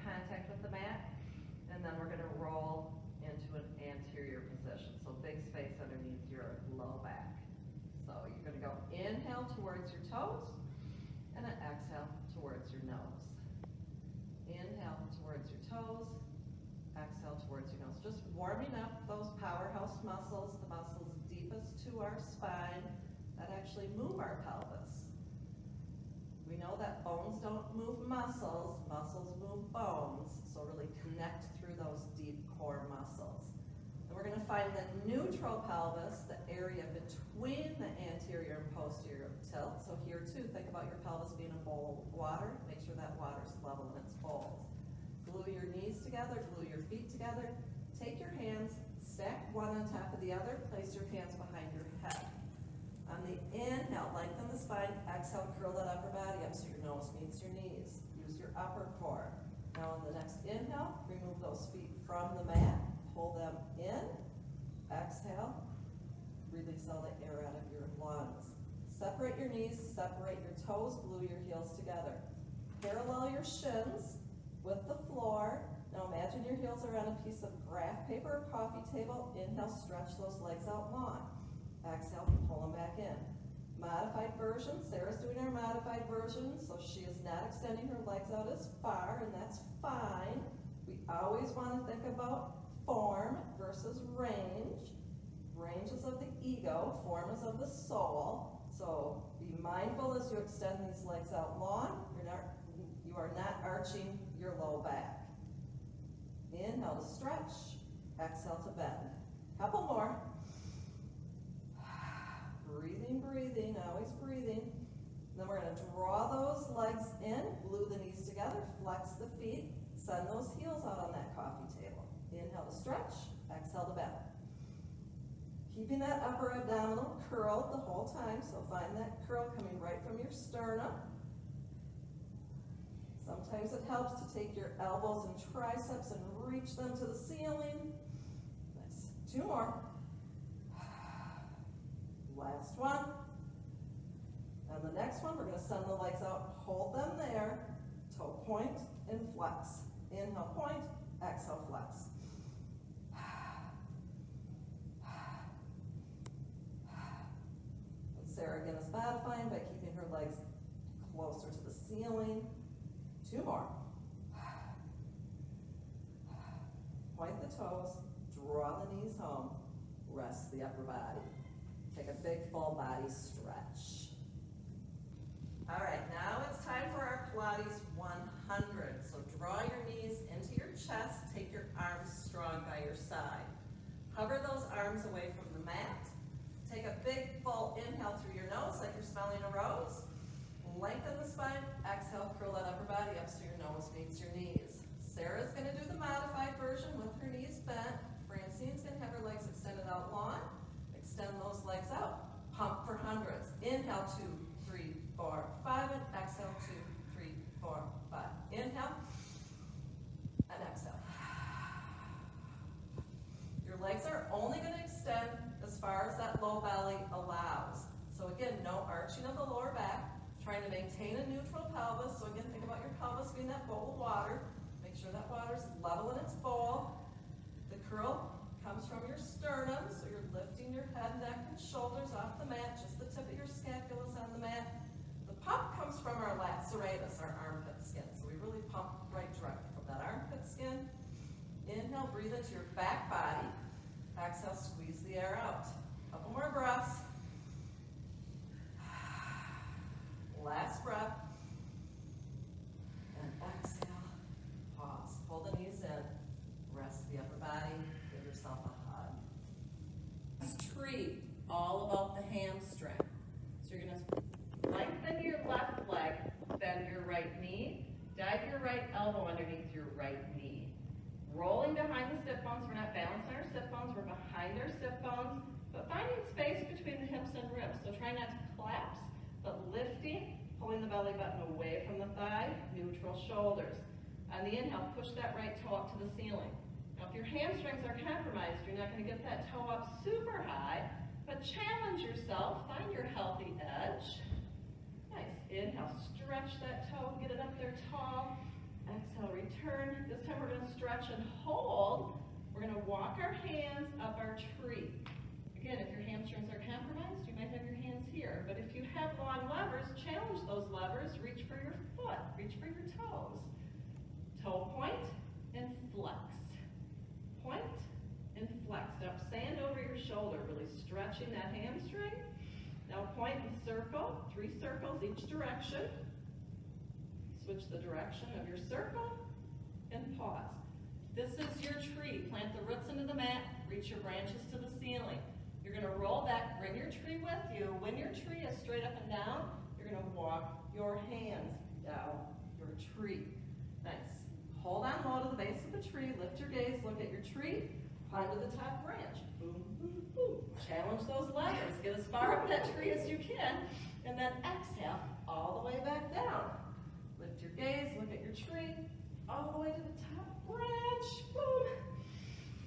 contact with the mat, and then we're gonna roll into an anterior position. So big space underneath your low back. So you're gonna go inhale towards your toes, and an exhale towards your nose. Inhale towards your toes, exhale towards your nose. Just warming up those powerhouse muscles, the muscles deepest to our spine that actually move our pelvis. We know that bones don't move muscles, muscles move bones, so really connect through those deep core muscles. And we're gonna find the neutral pelvis, the area between the anterior and posterior tilt. So here too, think about your pelvis being a bowl of water. Make sure that water's level in its bowls. Glue your knees together, glue your feet together. Take your hands, stack one on top of the other, place your hands behind your head. On the inhale, lengthen the spine, exhale, curl that upper body up so your nose meets your knees. Use your upper core. Now on the next inhale, remove those feet from the mat, pull them in, exhale, release all the air out of your lungs. Separate your knees, separate your toes, glue your heels together. Parallel your shins with the floor. Now imagine your heels are on a piece of graph paper or coffee table. Inhale, stretch those legs out long. Exhale, pull them back in. Modified version, Sarah's doing her modified version, so she is not extending her legs out as far, and that's fine. We always want to think about form versus range. Range is of the ego, form is of the soul. So be mindful as you extend these legs out long, you are not arching your low back. Inhale to stretch, exhale to bend. Couple more. Breathing, breathing, always breathing. Then we're going to draw those legs in, glue the knees together, flex the feet, send those heels out on that coffee table. Inhale to stretch, exhale to bend. Keeping that upper abdominal curled the whole time, so find that curl coming right from your sternum. Sometimes it helps to take your elbows and triceps and reach them to the ceiling. Nice. Two more. Last one. And the next one, we're going to send the legs out, hold them there, toe point and flex. Inhale, point, exhale, flex. And Sarah again is modifying by keeping her legs closer to the ceiling. Two more. Point the toes, draw the knees home, rest the upper body. Take a big full body stretch. All right, now it's time for our Pilates 100. So draw your knees into your chest, take your arms strong by your side. Hover those arms away from the mat. Take a big full inhale through your nose like you're smelling a rose. Lengthen the spine, exhale, curl that upper body up so your nose meets your knees. Sarah's gonna do the modified version with her knees bent. Francine's gonna have her legs extended out long. Extend those legs out. Pump for hundreds. Inhale, 2, 3, 4, 5, and exhale, 2, 3, 4, 5. Inhale, and exhale. Your legs are only gonna extend as far as that low belly allows. So again, no arching of the lower back. Trying to maintain a neutral pelvis. So again, think about your pelvis being that bowl of water. Make sure that water's level in its bowl. The curl comes from your sternum, so you're lifting your head, neck, and shoulders off the mat. Just the tip of your scapula's on the mat. The pump comes from our lat serratus, our armpit skin. So we really pump right directly from that armpit skin. Inhale, breathe into your back body. Exhale, squeeze the air out. Couple more breaths. Last breath. And exhale. Pause. Pull the knees in. Rest the upper body. Give yourself a hug. Tree. All about the hamstring. So you're going to lengthen your left leg, bend your right knee, dive your right elbow underneath your right knee. Rolling behind the sit bones. We're not balanced on our sit bones. We're behind our sit bones, but finding space between the hips and ribs. So try not to collapse, but lifting, pulling the belly button away from the thigh, neutral shoulders. On the inhale, push that right toe up to the ceiling. Now if your hamstrings are compromised, you're not going to get that toe up super high, but challenge yourself, find your healthy edge. Nice. Inhale, stretch that toe, get it up there tall. Exhale, return. This time we're gonna stretch and hold. We're gonna walk our hands up our tree. Again, if your hamstrings are compromised, you might have your hands here. But if you have long levers, challenge those levers. Reach for your foot, reach for your toes. Toe point and flex. Point and flex. Now stand over your shoulder, really stretching that hamstring. Now point and circle, 3 circles each direction. Switch the direction of your circle and pause. This is your tree. Plant the roots into the mat, reach your branches to the ceiling. You're gonna roll back, bring your tree with you. When your tree is straight up and down, you're gonna walk your hands down your tree. Nice. Hold on low to the base of the tree, lift your gaze, look at your tree, climb to the top branch. Boom, boom, boom. Challenge those levers, get as far up that tree as you can, and then exhale all the way back down. Lift your gaze, look at your tree, all the way to the top branch, boom.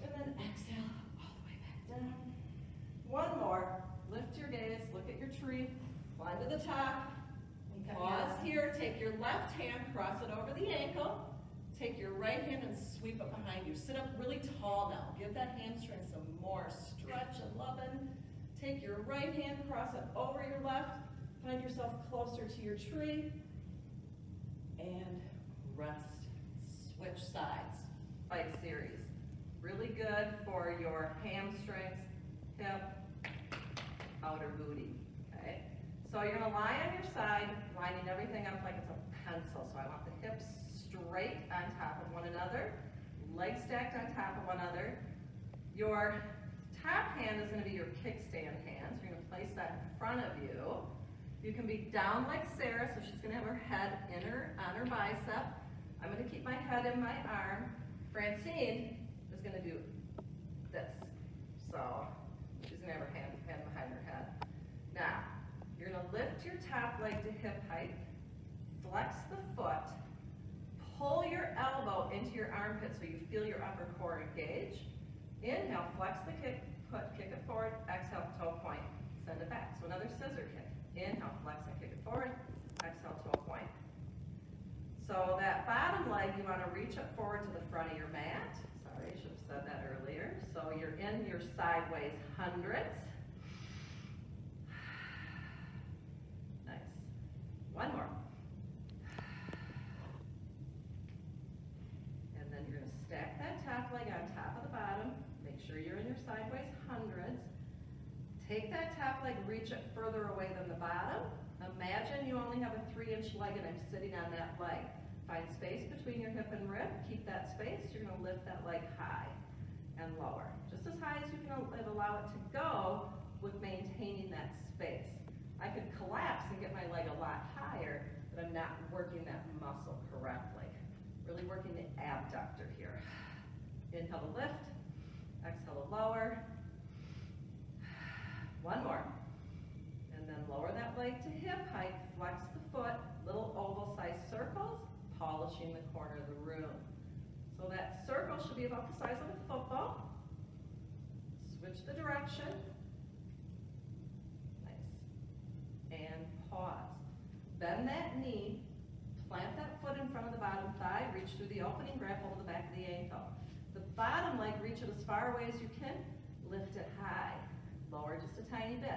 And then exhale all the way back down. One more, lift your gaze, look at your tree, climb to the top. Pause here, take your left hand, cross it over the ankle. Take your right hand and sweep it behind you. Sit up really tall now. Give that hamstring some more stretch and loving. Take your right hand, cross it over your left. Find yourself closer to your tree. And rest. Switch sides. Bike series. Really good for your hamstrings, hip, outer booty. Okay? So you're going to lie on your side, lining everything up like it's a pencil. So I want the hips straight on top of one another, legs stacked on top of one another. Your top hand is going to be your kickstand hand. So you're going to place that in front of you. You can be down like Sarah, so she's going to have her head on her bicep. I'm going to keep my head in my arm. Francine is going to do this. So she's going to have her hand behind her head. Now, you're going to lift your top leg to hip height, flex the foot, pull your elbow into your armpit so you feel your upper core engage. Inhale, flex the kick it forward. Exhale, toe point, send it back. So another scissor kick. Inhale, flex and kick it forward. Exhale, toe point. So that bottom leg, you want to reach up forward to the front of your mat. Sorry, I should have said that earlier. So you're in your sideways hundreds. Nice. One more. Stack that top leg on top of the bottom. Make sure you're in your sideways hundreds. Take that top leg, reach it further away than the bottom. Imagine you only have a 3-inch leg and I'm sitting on that leg. Find space between your hip and rib. Keep that space. You're going to lift that leg high and lower. Just as high as you can allow it to go with maintaining that space. I could collapse and get my leg a lot higher, but I'm not working that muscle correctly. Really working the abductor here. Inhale to lift, exhale to lower. One more. And then lower that leg to hip height, flex the foot, little oval-sized circles, polishing the corner of the room. So that circle should be about the size of a football. Switch the direction. Nice. And pause. Bend that knee. Plant that foot in front of the bottom thigh, reach through the opening, grab hold of the back of the ankle. The bottom leg, reach it as far away as you can, lift it high. Lower just a tiny bit.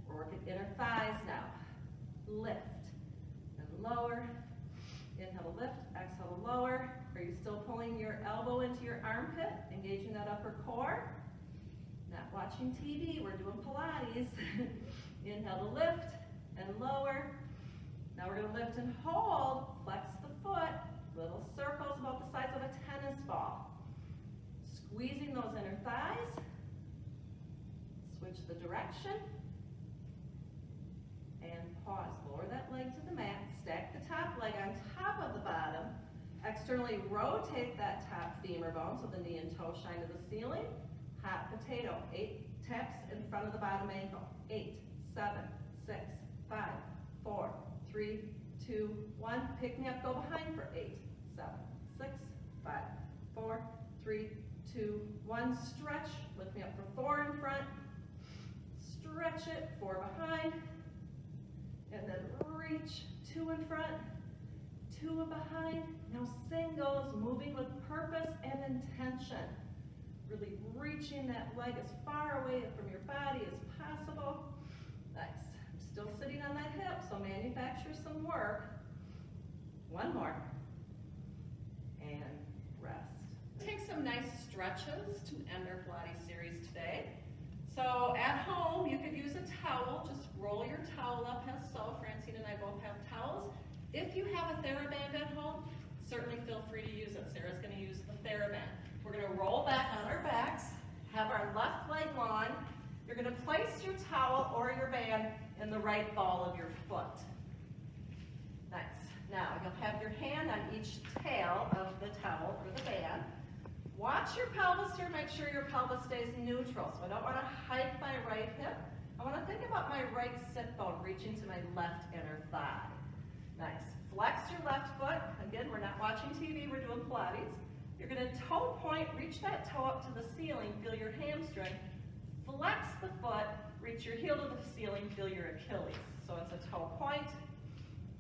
We're working inner thighs now. Lift and lower. Inhale to lift, exhale to lower. Are you still pulling your elbow into your armpit, engaging that upper core? Not watching TV, we're doing Pilates. Inhale to lift and lower. Now we're going to lift and hold, flex the foot, little circles about the size of a tennis ball. Squeezing those inner thighs. Switch the direction. And pause. Lower that leg to the mat. Stack the top leg on top of the bottom. Externally rotate that top femur bone so the knee and toe shine to the ceiling. Hot potato. 8 taps in front of the bottom ankle. 8, 7, 6, 5, 4, 3, 2, 1. Pick me up, go behind for 8, 7, 6, 5, 4, 3, 2, 1. Stretch, lift me up for 4 in front. Stretch it, 4 behind. And then reach, 2 in front, two behind. Now singles, moving with purpose and intention. Really reaching that leg as far away from your body as possible. Nice. I'm still sitting on that hip, so manufacture some work. One more. And rest. Take some nice stretches to end our Pilates series today. So at home, you could use a towel. Just roll your towel up as so. Francine and I both have towels. If you have a TheraBand at home, certainly feel free to use it. Sarah's going to use the TheraBand. We're going to roll back on our backs, have our left leg long. You're going to place your towel or your band in the right ball of your foot. Nice. Now, you'll have your hand on each tail of the towel or the band. Watch your pelvis here. Make sure your pelvis stays neutral. So I don't want to hike my right hip. I want to think about my right sit bone reaching to my left inner thigh. Nice. Flex your left foot. Again, we're not watching TV. We're doing Pilates. You're going to toe point, reach that toe up to the ceiling, feel your hamstring. Flex the foot, reach your heel to the ceiling, feel your Achilles. So it's a toe point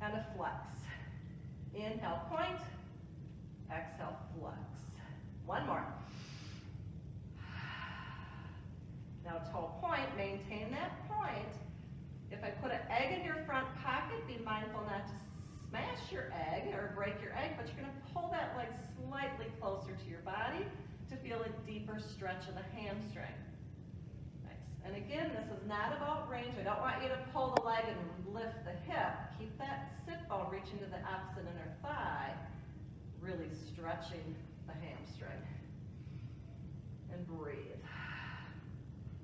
and a flex. Inhale, point. Exhale, flex. One more. Now toe point, maintain that point. If I put an egg in your front pocket, be mindful not to smash your egg or break your egg, but you're going to pull that leg slightly closer to your body to feel a deeper stretch of the hamstring. Nice. And again, this is not about range. I don't want you to pull the leg and lift the hip. Keep that sit bone reaching to the opposite inner thigh, really stretching the hamstring. And breathe.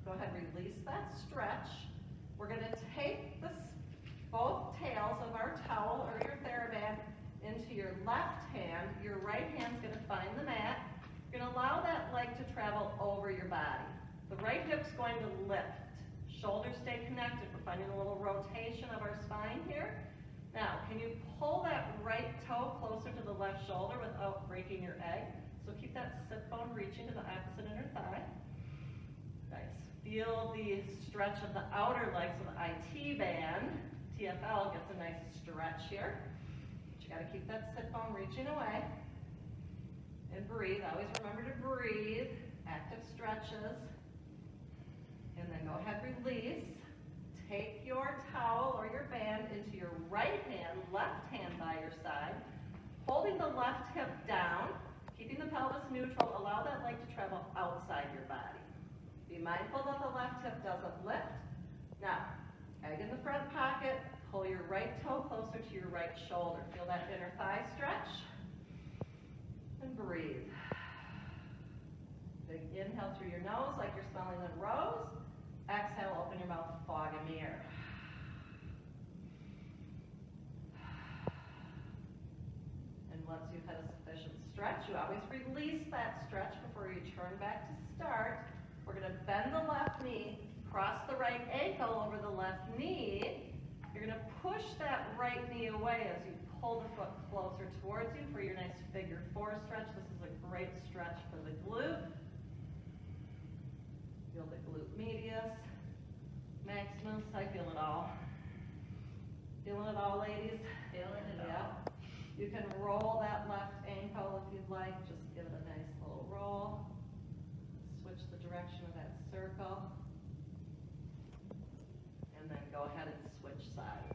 Go ahead, release that stretch. We're going to take both tails of our towel or your TheraBand into your left hand. Your right hand's going to find the mat. You're going to allow that leg to travel over your body. The right hip's going to lift. Shoulders stay connected. We're finding a little rotation of our spine here. Now, can you pull that right toe closer to the left shoulder without breaking your egg? So keep that sit bone reaching to the opposite inner thigh. Nice. Feel the stretch of the outer legs of the IT band. TFL gets a nice stretch here. But you got to keep that sit bone reaching away. And breathe. Always remember to breathe. Active stretches. And then go ahead, release. Take your towel or your band into your right hand, left hand by your side. Holding the left hip down. Keeping the pelvis neutral. Allow that leg to travel outside your body. Be mindful that the left hip doesn't lift. Now, egg in the front pocket, pull your right toe closer to your right shoulder. Feel that inner thigh stretch. And breathe. Big inhale through your nose like you're smelling a rose. Exhale, open your mouth, fog a mirror. And once you've had a sufficient stretch, you always release that stretch before you turn back to start. We're going to bend the left knee, cross the right ankle over the left knee. You're going to push that right knee away as you pull the foot closer towards you for your nice figure four stretch. This is a great stretch for the glute. Feel the glute medius, maximus. I feel it all. Feeling it all, ladies? Feeling it all. You can roll that left ankle if you'd like. Just give it a nice little roll. Switch the direction of that circle. And then go ahead and switch sides.